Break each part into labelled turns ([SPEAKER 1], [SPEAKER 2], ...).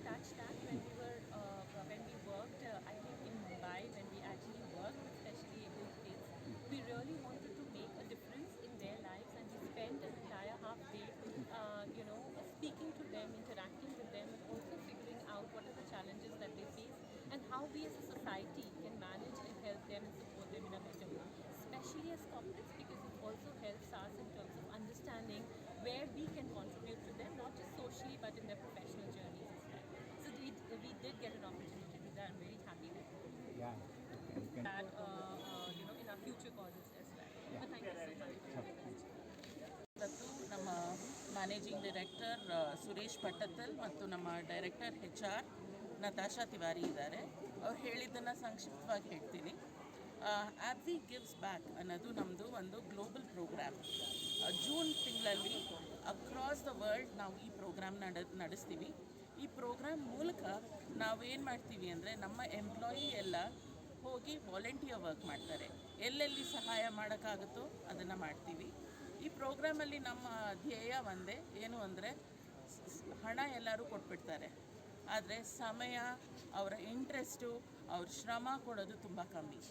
[SPEAKER 1] touched that when we worked, I think in Mumbai, when we actually worked with specially abled kids, we really wanted to make a difference in their lives, and we spent an entire half day, speaking to them, interacting with them, and also figuring out what are the challenges that they face and how we as a society can manage and help them and support them in a better way, especially as corporates, because it also helps us in terms of understanding where we can contribute to them, not just socially but in their professional journeys as well. So we did get an opportunity to do that. I'm very happy with
[SPEAKER 2] Yeah. Okay.
[SPEAKER 1] that, in our future causes as well.
[SPEAKER 2] Yeah.
[SPEAKER 1] But thank you so much.
[SPEAKER 2] Sure. Thanks.
[SPEAKER 3] ಇವತ್ತು ನಮ್ಮ managing director Suresh ಪಟ್ಟತ್ತಲ್ ಮತ್ತು ನಮ್ಮ director HR Natasha Tiwari ಇದ್ದಾರೆ. ಅವ್ರು ಹೇಳಿದ್ದನ್ನು ಸಂಕ್ಷಿಪ್ತವಾಗಿ ಹೇಳ್ತೀನಿ. ಆ್ಯಬ್ವಿ gives back ಅನ್ನೋದು ನಮ್ಮದು ಒಂದು ಗ್ಲೋಬಲ್ ಪ್ರೋಗ್ರಾಮ್. ಜೂನ್ ತಿಂಗಳಲ್ಲಿ ಅಕ್ರಾಸ್ ದ ವರ್ಲ್ಡ್ ನಾವು ಈ ಪ್ರೋಗ್ರಾಮ್ ನಡೆಸ್ತೀವಿ. ಈ ಪ್ರೋಗ್ರಾಮ್ ಮೂಲಕ ನಾವೇನು ಮಾಡ್ತೀವಿ ಅಂದರೆ, ನಮ್ಮ ಎಂಪ್ಲಾಯಿ ಎಲ್ಲ ಹೋಗಿ ವಾಲಂಟಿಯರ್ ವರ್ಕ್ ಮಾಡ್ತಾರೆ. ಎಲ್ಲೆಲ್ಲಿ ಸಹಾಯ ಮಾಡೋಕ್ಕಾಗುತ್ತೋ ಅದನ್ನು ಮಾಡ್ತೀವಿ. ಈ ಪ್ರೋಗ್ರಾಮಲ್ಲಿ ನಮ್ಮ ಧ್ಯೇಯ ಒಂದೇ, ಏನು ಅಂದರೆ ಹಣ ಎಲ್ಲರೂ ಕೊಟ್ಬಿಡ್ತಾರೆ, ಆದರೆ ಸಮಯ, ಅವರ ಇಂಟ್ರೆಸ್ಟು, ಅವ್ರ ಶ್ರಮ ಕೊಡೋದು ತುಂಬ ಕಮ್ಮಿ.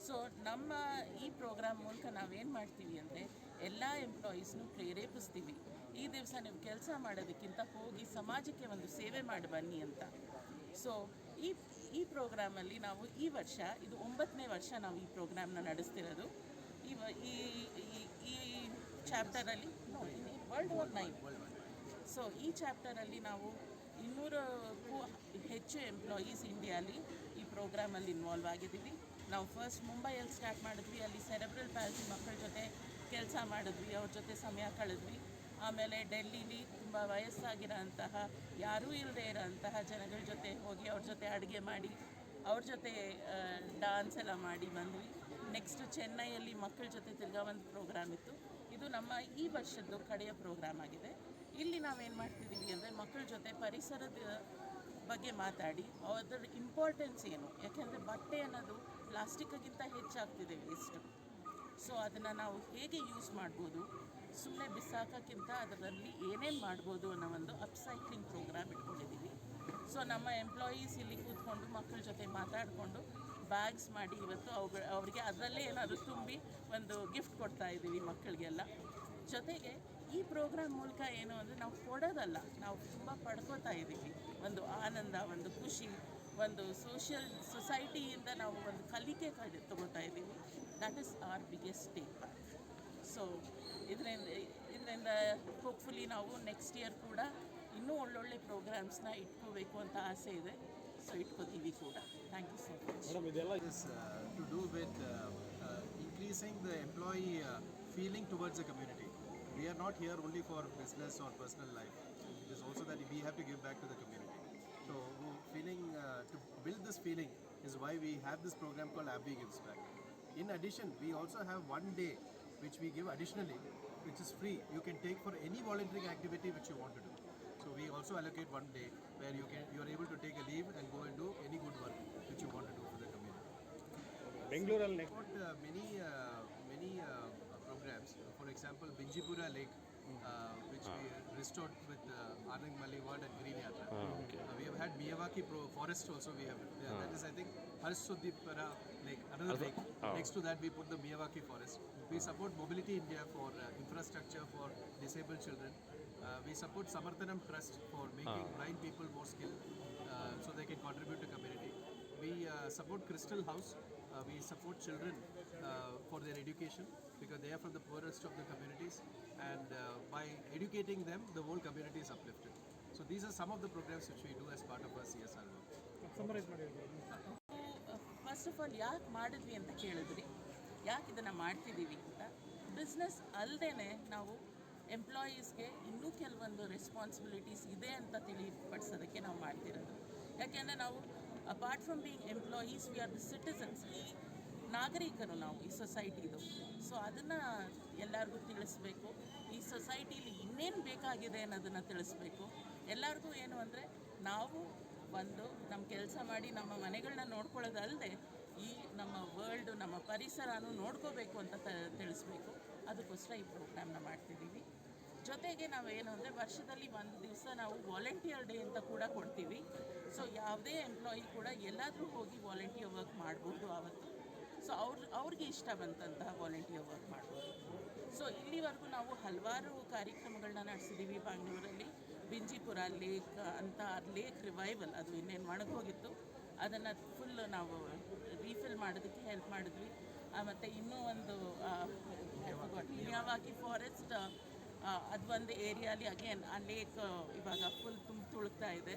[SPEAKER 3] ಸೊ ನಮ್ಮ ಈ ಪ್ರೋಗ್ರಾಮ್ ಮೂಲಕ ನಾವೇನು ಮಾಡ್ತೀವಿ ಅಂದರೆ, ಎಲ್ಲ ಎಂಪ್ಲಾಯೀಸ್ನೂ ಪ್ರೇರೇಪಿಸ್ತೀವಿ. ಈ ದಿವಸ ನೀವು ಕೆಲಸ ಮಾಡೋದಕ್ಕಿಂತ ಹೋಗಿ ಸಮಾಜಕ್ಕೆ ಒಂದು ಸೇವೆ ಮಾಡಿ ಬನ್ನಿ ಅಂತ. ಸೊ ಈ ಪ್ರೋಗ್ರಾಮಲ್ಲಿ ನಾವು ಈ ವರ್ಷ, ಇದು 9ನೇ ವರ್ಷ ನಾವು ಈ ಪ್ರೋಗ್ರಾಮ್ನ ನಡೆಸ್ತಿರೋದು. ಈ ಚಾಪ್ಟರಲ್ಲಿ ವರ್ಲ್ಡ್ ವಾರ್ 9. ಸೊ ಈ ಚಾಪ್ಟರಲ್ಲಿ ನಾವು 200ಕ್ಕೂ ಹೆಚ್ಚು ಎಂಪ್ಲಾಯೀಸ್ ಇಂಡಿಯಾಲಿ ಈ ಪ್ರೋಗ್ರಾಮಲ್ಲಿ ಇನ್ವಾಲ್ವ್ ಆಗಿದ್ದೀವಿ. ನಾವು ಫಸ್ಟ್ ಮುಂಬೈಯಲ್ಲಿ ಸ್ಟಾರ್ಟ್ ಮಾಡಿದ್ವಿ. ಅಲ್ಲಿ ಸೆರೆಬ್ರಲ್ ಪಾಲ್ಸಿ ಮಕ್ಕಳ ಜೊತೆ ಕೆಲಸ ಮಾಡಿದ್ವಿ, ಅವ್ರ ಜೊತೆ ಸಮಯ ಕಳೆದ್ವಿ. ಆಮೇಲೆ ಡೆಲ್ಲಿಲಿ ತುಂಬ ವಯಸ್ಸಾಗಿರೋಂತಹ, ಯಾರೂ ಇಲ್ಲದೆ ಇರೋಂತಹ ಜನಗಳ ಜೊತೆ ಹೋಗಿ ಅವ್ರ ಜೊತೆ ಅಡುಗೆ ಮಾಡಿ, ಅವ್ರ ಜೊತೆ ಡಾನ್ಸ್ ಎಲ್ಲ ಮಾಡಿ ಬಂದ್ವಿ. ನೆಕ್ಸ್ಟು ಚೆನ್ನೈಯಲ್ಲಿ ಮಕ್ಕಳ ಜೊತೆ ತಿರ್ಗಾ ಒಂದು ಪ್ರೋಗ್ರಾಮ್ ಇತ್ತು. ಇದು ನಮ್ಮ ಈ ವರ್ಷದ್ದು ಕಡೆಯ ಪ್ರೋಗ್ರಾಮ್ ಆಗಿದೆ. ಇಲ್ಲಿ ನಾವೇನು ಮಾಡ್ತಿದ್ದೀವಿ ಅಂದರೆ, ಮಕ್ಕಳ ಜೊತೆ ಪರಿಸರದ ಬಗ್ಗೆ ಮಾತಾಡಿ ಅದರ ಇಂಪಾರ್ಟೆನ್ಸ್ ಏನು, ಯಾಕೆಂದರೆ ಬಟ್ಟೆ ಅನ್ನೋದು ಪ್ಲಾಸ್ಟಿಕ್ಕಿಗಿಂತ ಹೆಚ್ಚಾಗ್ತಿದೆ ವೇಸ್ಟು. ಸೊ ಅದನ್ನು ನಾವು ಹೇಗೆ ಯೂಸ್ ಮಾಡ್ಬೋದು, ಸುಮ್ಮನೆ ಬಿಸಾಕೋಕ್ಕಿಂತ ಅದರಲ್ಲಿ ಏನೇನು ಮಾಡ್ಬೋದು ಅನ್ನೋ ಒಂದು ಅಪ್ಸೈಕ್ಲಿಂಗ್ ಪ್ರೋಗ್ರಾಮ್ ಇಟ್ಕೊಂಡಿದ್ದೀವಿ. ಸೊ ನಮ್ಮ ಎಂಪ್ಲಾಯೀಸ್ ಇಲ್ಲಿ ಕೂತ್ಕೊಂಡು ಮಕ್ಕಳ ಜೊತೆ ಮಾತಾಡಿಕೊಂಡು ಬ್ಯಾಗ್ಸ್ ಮಾಡಿ ಇವತ್ತು ಅವ್ರಿಗೆ ಅದರಲ್ಲೇ ಏನಾದರೂ ತುಂಬಿ ಒಂದು ಗಿಫ್ಟ್ ಕೊಡ್ತಾ ಇದ್ದೀವಿ ಮಕ್ಕಳಿಗೆಲ್ಲ. ಜೊತೆಗೆ ಈ ಪ್ರೋಗ್ರಾಮ್ ಮೂಲಕ ಏನು ಅಂದರೆ, ನಾವು ಕೊಡೋದಲ್ಲ, ನಾವು ತುಂಬ ಪಡ್ಕೋತಾ ಇದ್ದೀವಿ. ಒಂದು ಆನಂದ, ಒಂದು ಖುಷಿ, ಒಂದು ಸೊಸೈಟಿಯಿಂದ ನಾವು ಒಂದು ಕಲಿಕೆ ತೊಗೋತಾ ಇದ್ದೀವಿ. That is our biggest take back. So ಇದರಿಂದ ಹೋಪ್ಫುಲಿ ನಾವು ನೆಕ್ಸ್ಟ್ ಇಯರ್ ಕೂಡ ಇನ್ನೂ ಒಳ್ಳೊಳ್ಳೆ ಪ್ರೋಗ್ರಾಮ್ಸ್ನ ಇಟ್ಕೋಬೇಕು ಅಂತ ಆಸೆ ಇದೆ. ಸೊ ಇಟ್ಕೋತೀವಿ ಕೂಡ. Thank you so much.
[SPEAKER 4] This to do with increasing the employee feeling towards the community. We are not here only for business or personal life. It is also that we have to give back to the community. So to build this feeling is why we have this program called AbbVie Gives Back. In addition, we also have one day which we give additionally, which is free. You can take for any volunteering activity which you want to do. So we also allocate one day where you are able to take a leave and go and do any good work which you want to do for the community.
[SPEAKER 2] Bengaluru
[SPEAKER 4] many programs. For example, Binjipura Lake, which we restored with Anand Malli Ward and Green Yatra. We have had Miyawaki Forest also. We have that is, I think, Harsuddipara Lake, another lake. Next to that, we put the Miyawaki Forest. We support Mobility India for infrastructure for disabled children. We support Samarthanam Trust for making blind people more skilled, so they can contribute to community. We support Crystal House. We support children for their education because they are from the poorest of the communities, and by educating them, the whole community is uplifted. So these are some of the programs which we do as part of our CSR work.
[SPEAKER 3] First of all ಯಾಕೆ ಮಾಡಿದ್ವಿ ಅಂತ ಕೇಳಿದ್ರಿ, ಯಾಕೆ ಇದನ್ನು ಮಾಡ್ತಿದ್ದೀವಿ ಅಂತ. Business ಅಲ್ಲದೇ ನಾವು ಎಂಪ್ಲಾಯೀಸ್ಗೆ ಇನ್ನೂ ಕೆಲವೊಂದು ರೆಸ್ಪಾನ್ಸಿಬಿಲಿಟೀಸ್ ಇದೆ ಅಂತ ತಿಳಿಪಡಿಸೋದಕ್ಕೆ ನಾವು ಮಾಡ್ತಿರೋದು. ಯಾಕೆಂದರೆ ನಾವು apart from being employees, we are the citizens. ಈ ನಾಗರಿಕರು ನಾವು ಈ ಸೊಸೈಟಿದು. ಸೊ ಅದನ್ನು ಎಲ್ಲರಿಗೂ ತಿಳಿಸ್ಬೇಕು. ಈ ಸೊಸೈಟೀಲಿ ಇನ್ನೇನು ಬೇಕಾಗಿದೆ ಅನ್ನೋದನ್ನು ತಿಳಿಸ್ಬೇಕು. ಎಲ್ಲರಿಗೂ ಏನು ಅಂದರೆ, ನಾವು ನಮ್ಮ ಕೆಲಸ ಮಾಡಿ ನಮ್ಮ ಮನೆಗಳನ್ನ ನೋಡ್ಕೊಳ್ಳೋದಲ್ಲದೆ ಈ ನಮ್ಮ ವರ್ಲ್ಡು, ನಮ್ಮ ಪರಿಸರನೂ ನೋಡ್ಕೋಬೇಕು ಅಂತ ತಿಳಿಸ್ಬೇಕು. ಅದಕ್ಕೋಸ್ಕರ ಈ ಪ್ರೋಗ್ರಾಮ್ನ ಮಾಡ್ತಿದ್ದೀವಿ. ಜೊತೆಗೆ ನಾವೇನು ಅಂದರೆ ವರ್ಷದಲ್ಲಿ ಒಂದು ದಿವಸ ನಾವು ವಾಲಂಟಿಯರ್ ಡೇ ಅಂತ ಕೂಡ ಕೊಡ್ತೀವಿ. ಸೊ ಯಾವುದೇ ಎಂಪ್ಲಾಯಿ ಕೂಡ ಎಲ್ಲಾದರೂ ಹೋಗಿ ವಾಲಂಟಿಯರ್ ವರ್ಕ್ ಮಾಡ್ಬೋದು ಆವತ್ತು. ಸೊ ಅವ್ರಿಗೆ ಇಷ್ಟ ಬಂದಂತಹ ವಾಲಂಟಿಯರ್ ವರ್ಕ್ ಮಾಡ್ಬೋದು. ಸೊ ಇಲ್ಲಿವರೆಗೂ ನಾವು ಹಲವಾರು ಕಾರ್ಯಕ್ರಮಗಳನ್ನ ನಡೆಸಿದ್ದೀವಿ ಬೆಂಗಳೂರಲ್ಲಿ. ಬಿಂಜಿಪುರ ಲೇಕ್ ಅಂತ ಲೇಕ್ ರಿವೈವಲ್, ಅದು ಇನ್ನೇನು ಒಣಗೋಗಿತ್ತು, ಅದನ್ನು ಫುಲ್ ನಾವು ರೀಫಿಲ್ ಮಾಡೋದಕ್ಕೆ ಹೆಲ್ಪ್ ಮಾಡಿದ್ವಿ. ಮತ್ತು ಇನ್ನೂ ಒಂದು ಮಿಯಾವಾಕಿ ಫಾರೆಸ್ಟ್, ಅದು ಒಂದು ಏರಿಯಾಲಿ ಅಗೇನ್ ಆ ಲೇಕ್ ಇವಾಗ ಫುಲ್ ತುಳುಕ್ತಾ ಇದೆ.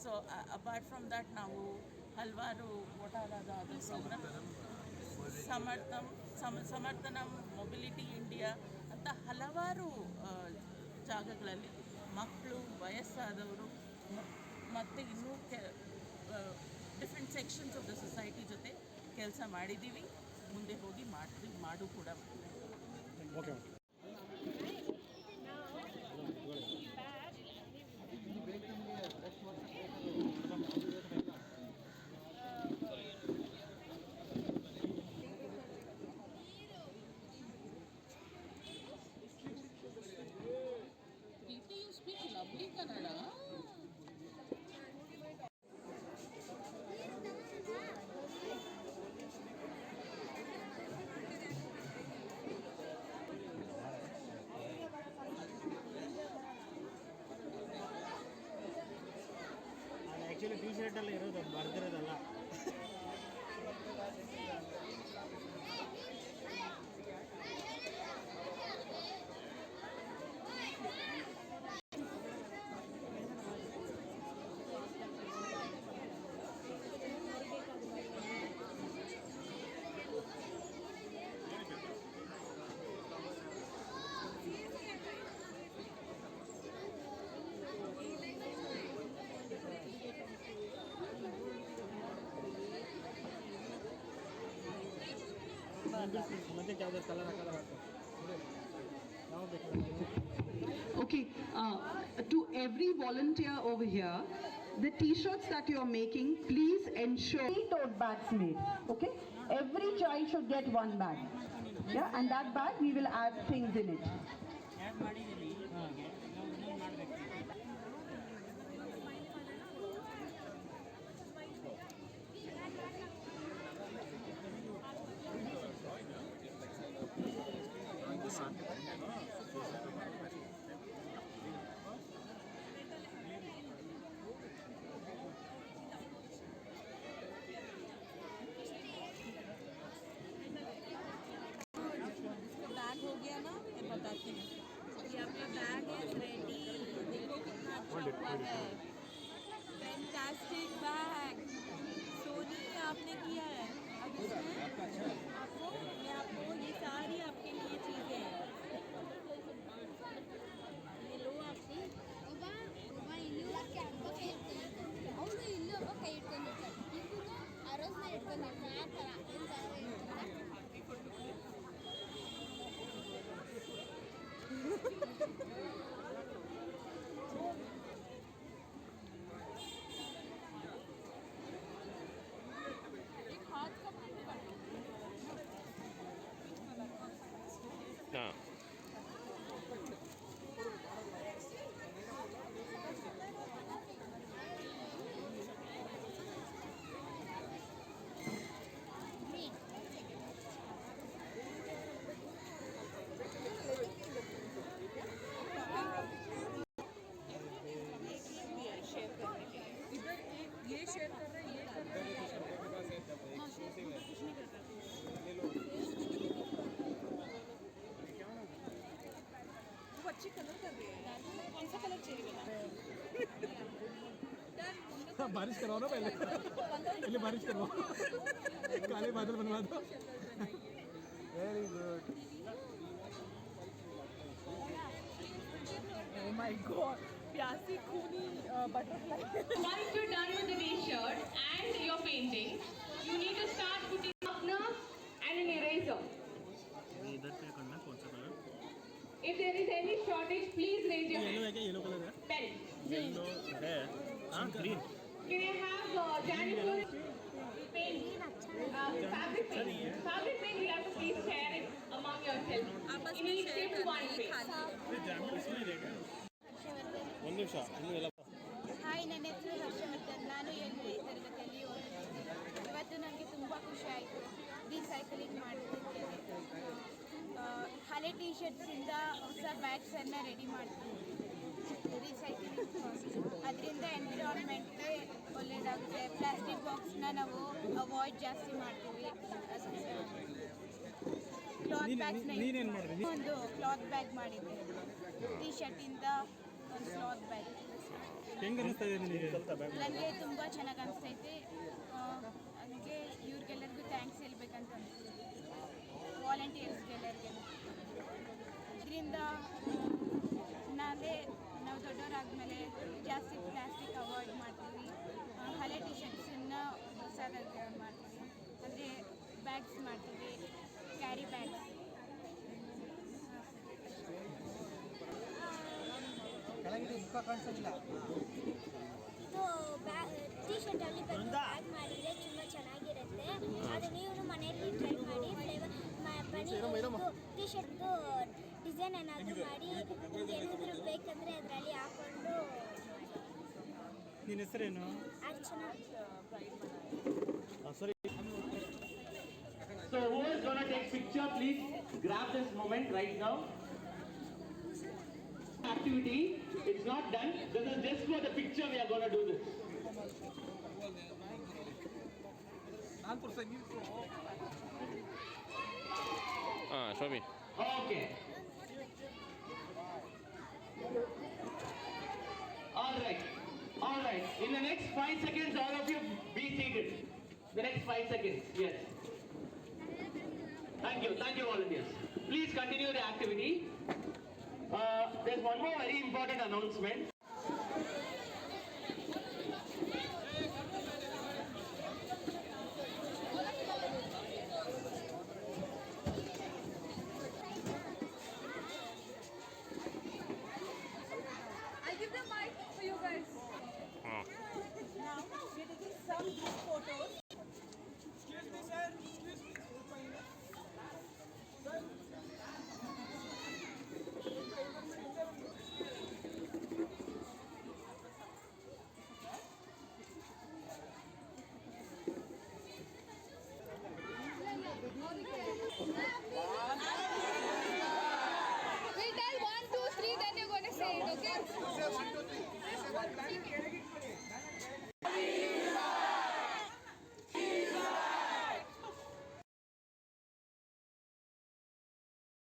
[SPEAKER 3] ಸೊ ಅಪಾರ್ಟ್ ಫ್ರಮ್ ದ್ಯಾಟ್ ನಾವು ಹಲವಾರು ಒಟ್ಟಾರದ ಪ್ರೋಗ್ರಾಮ್ ಸಮರ್ಥನಂ, ಮೊಬಿಲಿಟಿ ಇಂಡಿಯಾ ಅಂತ ಹಲವಾರು ಜಾಗಗಳಲ್ಲಿ ಮಕ್ಕಳು, ವಯಸ್ಸಾದವರು ಮತ್ತು ಇನ್ನೂ different sections of the society ಜೊತೆ ಕೆಲಸ ಮಾಡಿದ್ದೀವಿ. ಮುಂದೆ ಹೋಗಿ ಮಾಡು ಕೂಡ
[SPEAKER 2] okay.
[SPEAKER 3] Lovely Kannada.
[SPEAKER 2] Actually T ಶರ್ಟಲ್ಲಿ ಇರೋದು ಬರ್ದಿರೋದಲ್ಲ. ಮಧ್ಯಕ್ಕೆ ಯಾವುದೇ ಕಲರ್ ಹಾಕಲ್ಲ.
[SPEAKER 5] Okay, to every volunteer over here, the t-shirts that you are making, please ensure 3 tote bags made. Okay, every child should get 1 bag. Yeah, and that bag we will add things in it.
[SPEAKER 6] Bag हो गया ना, मैं बताती हूँ। ये आपका bag is ready, देखो कितना अच्छा हुआ है, फैंटास्टिक बैग। सोनी आपने किया है, अब इसमें आपको ये सारी आपके लिए चीज़ें हैं। ये लो आपकी
[SPEAKER 7] ಅವನು ಇಲ್ಲಿ ಒಬ್ಬ ಕೈ ಇಟ್ಕೊಂಡಿರ್ತಾರೆ, ಇಬ್ಬರು ಅರೋಸ್ನ ಇಟ್ಕೊಂಡಿರ್ತಾರೆ. ಆ ಥರ ಏನು ಜಾಗ ಇರ್ತದೆ.
[SPEAKER 8] ಹಾಂ.
[SPEAKER 3] ये शेयर कर रहे हैं, ये कर रहे हैं। वो अच्छी कलर कर रही है। कौन सा कलर चाहिए?
[SPEAKER 2] बारिश करवाओ ना पहले बारिश करवाओ, काले बादल बनवा दो. Very good.
[SPEAKER 3] Oh my God, प्यासी खूनी butterfly.
[SPEAKER 9] Once you're done with the t-shirt and your painting, you need to start putting sharpener and an eraser.
[SPEAKER 2] इधर पे करना कौन सा colour?
[SPEAKER 9] If there is any shortage, please raise your
[SPEAKER 2] yellow
[SPEAKER 9] hand.
[SPEAKER 2] है क्या? Yellow colour है?
[SPEAKER 9] Pen.
[SPEAKER 2] Yellow है. हाँ, green.
[SPEAKER 9] Can I have Jani? paint, fabric paint. Fabric paint, you have to please share it among yourselves.
[SPEAKER 6] आपस
[SPEAKER 9] In
[SPEAKER 6] में
[SPEAKER 9] each
[SPEAKER 6] share
[SPEAKER 9] table, one
[SPEAKER 6] करना है
[SPEAKER 9] page.
[SPEAKER 6] खाली
[SPEAKER 7] ಹಾಯ್, ನನ್ನ ಹೆಸರು ಹರ್ಷವರ್ಧನ್. ನಾನು 7ನೇ ತರಗತಿಯಲ್ಲಿ ಓದುತ್ತಿದ್ದೇನೆ. ಇವತ್ತು ನನಗೆ ತುಂಬ ಖುಷಿ ಆಯಿತು ರೀಸೈಕ್ಲಿಂಗ್ ಮಾಡ್ತಿದ್ದೇನೆ. ಹಳೆ ಟೀ ಶರ್ಟ್ಸಿಂದ ಹೊಸ ಬ್ಯಾಗ್ಸನ್ನು ರೆಡಿ ಮಾಡ್ತೀವಿ ರೀಸೈಕ್ಲಿಂಗ್. ಅದರಿಂದ ಎನ್ವಿರಾನ್ಮೆಂಟ್ಗೆ ಒಳ್ಳೆಯದಾಗುತ್ತೆ. ಪ್ಲಾಸ್ಟಿಕ್ ಬಾಕ್ಸ್ನ ನಾವು ಅವಾಯ್ಡ್ ಜಾಸ್ತಿ ಮಾಡ್ತೀವಿ. ಕ್ಲಾತ್ ಬ್ಯಾಗ್ಸ್ನ ಒಂದು ಕ್ಲಾತ್ ಬ್ಯಾಗ್ ಮಾಡಿದ್ದೆ. ಟೀ ಶರ್ಟಿಂದ ಒಂದು ಕ್ಲಾತ್ ಬ್ಯಾಗ್.
[SPEAKER 2] ಹೆಂಗೆ ಅನಿಸ್ತಾ ಇದೆ ನಿಮಗೆ?
[SPEAKER 7] ನನಗೆ ತುಂಬ ಚೆನ್ನಾಗಿ ಅನಿಸ್ತೈತೆ. ನನಗೆ ಇವ್ರಿಗೆಲ್ಲರಿಗೂ ಥ್ಯಾಂಕ್ಸ್ ಹೇಳ್ಬೇಕಂತ ಅನಿಸ್ತೈತೆ, ವಾಲಂಟಿಯರ್ಸ್ಗೆಲ್ಲರಿಗೆಲ್ಲ. ಇದರಿಂದ ನಾವು ದೊಡ್ಡವರಾದ್ಮೇಲೆ ಜಾಸ್ತಿ ಪ್ಲಾಸ್ಟಿಕ್ ಅವಾಯ್ಡ್ ಮಾಡ್ತೀವಿ. ಹಳೆ ಟಿ ಶರ್ಟ್ಸನ್ನು ಹೊಸದಾಗಿ ಮಾಡ್ತೀವಿ. ಅಂದರೆ ಬ್ಯಾಗ್ಸ್ ಮಾಡ್ತೀವಿ, ಕ್ಯಾರಿ ಬ್ಯಾಗ್ಸ್. ಇದು ಟೀ ಶರ್ಟಲ್ಲಿ ಬ್ಯಾಗ್ ಮಾಡಿದರೆ ತುಂಬ ಚೆನ್ನಾಗಿರುತ್ತೆ. ಅದು ನೀವು ಮನೆಯಲ್ಲಿ ಟ್ರೈ ಮಾಡಿ. ಫ್ಲೇವರ್ ಟೀ ಶರ್ಟ್ದು ಡಿಸೈನ್ ಏನಾದರೂ ಮಾಡಿ ಏನಾದರೂ ಬೇಕಂದರೆ ಅದರಲ್ಲಿ ಹಾಕ್ಕೊಂಡು.
[SPEAKER 2] ನಿನ್ನ ಹೆಸರೇನು?
[SPEAKER 7] Archana.
[SPEAKER 10] So who is going to take picture? Please grab this moment right now. Activity, it's not done. This is just for the picture. We are going to do this.
[SPEAKER 8] show me.
[SPEAKER 10] Okay. All right. All right. In the next 5 seconds, all of you be seated. The next 5 seconds. Yes. Thank you. Thank you, volunteers. Please continue the activity. There's one more very important announcement.